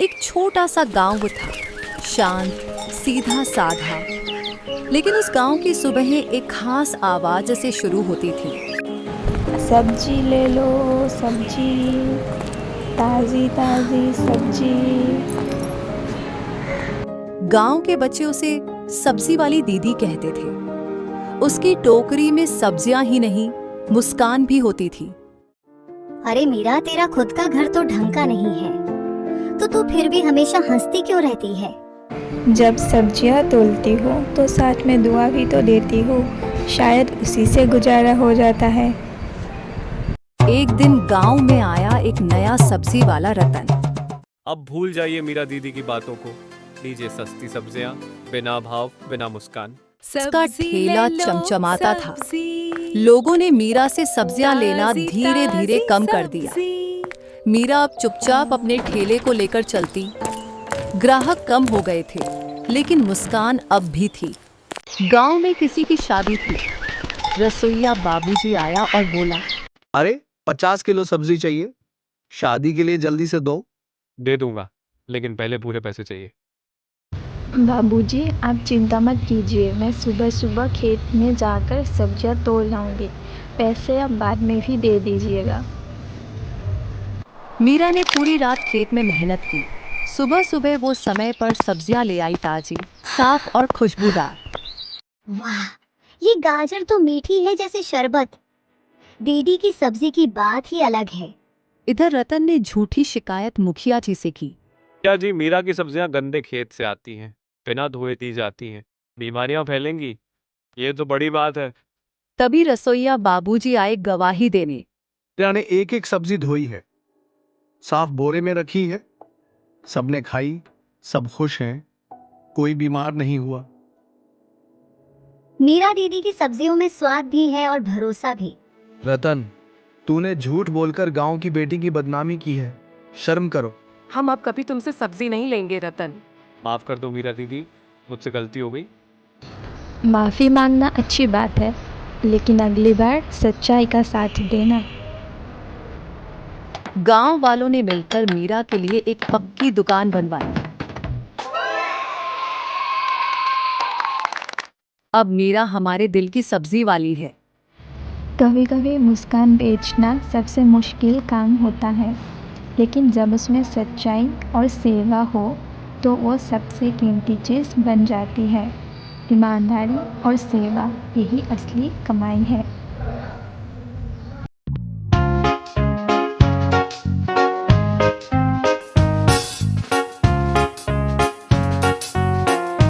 एक छोटा सा गांव था, शांत, सीधा साधा। लेकिन उस गांव की सुबह एक खास आवाज से शुरू होती थी। सब्जी ले लो, सब्जी, ताज़ी ताज़ी सब्जी। गांव के बच्चे उसे सब्जी वाली दीदी कहते थे। उसकी टोकरी में सब्जियां ही नहीं, मुस्कान भी होती थी। अरे मीरा, तेरा खुद का घर तो ढंग का नहीं है, तो तू फिर भी हमेशा हंसती क्यों रहती है? जब सब्जियां तोलती हो तो साथ में दुआ भी तो देती हो, शायद उसी से गुजारा हो जाता है। एक दिन गांव में आया एक नया सब्जी वाला रतन। अब भूल जाइए मीरा दीदी की बातों को। लीजिए सस्ती सब्जियां, बिना भाव, बिना मुस्कान। उसका ठेला चमचमाता था। लोगों ने मीरा से सब्जियां लेना धीरे धीरे कम कर दिया। मीरा अब चुपचाप अपने ठेले को लेकर चलती। ग्राहक कम हो गए थे, लेकिन मुस्कान अब भी थी। गांव में किसी की शादी थी। रसोइया बाबूजी आया और बोला, अरे 50 किलो सब्जी चाहिए, शादी के लिए जल्दी से दो। दे दूंगा, लेकिन पहले पूरे पैसे चाहिए। बाबूजी, आप चिंता मत कीजिए, मैं सुबह सुबह खेत में जाकर सब्जियां तोड़ लाऊंगी। पैसे आप बाद में भी दे दीजिएगा। मीरा ने पूरी रात खेत में मेहनत की। सुबह सुबह वो समय पर सब्जियां ले आई, ताजी, साफ और खुशबूदार। वाह, ये गाजर तो मीठी है जैसे शरबत। दीदी की सब्जी की बात ही अलग है। इधर रतन ने झूठी शिकायत मुखिया जी से की। क्या जी, मीरा की सब्जियां गंदे खेत से आती हैं, बिना धोए दी जाती हैं, बीमारियां फैलेंगी। ये तो बड़ी बात है। तभी रसोइया बाबूजी आए गवाही देने। मीरा ने एक एक सब्जी धोई है, साफ बोरे में रखी है, सबने खाई, सब खुश हैं, कोई बीमार नहीं हुआ। मीरा दीदी की सब्जियों में स्वाद भी है और भरोसा भी। रतन, तूने झूठ बोलकर गांव की बेटी की बदनामी की है, शर्म करो। हम अब कभी तुमसे सब्जी नहीं लेंगे रतन। माफ कर दो मीरा दीदी, मुझसे गलती हो गई। माफ़ी मांगना अच्छी बात है, लेकिन अगली बार सच्चाई का साथ देना। गांव वालों ने मिलकर मीरा के लिए एक पक्की दुकान बनवाई। अब मीरा हमारे दिल की सब्जी वाली है। कभी कभी मुस्कान बेचना सबसे मुश्किल काम होता है, लेकिन जब उसमें सच्चाई और सेवा हो तो वो सबसे कीमती चीज़ बन जाती है। ईमानदारी और सेवा, यही असली कमाई है।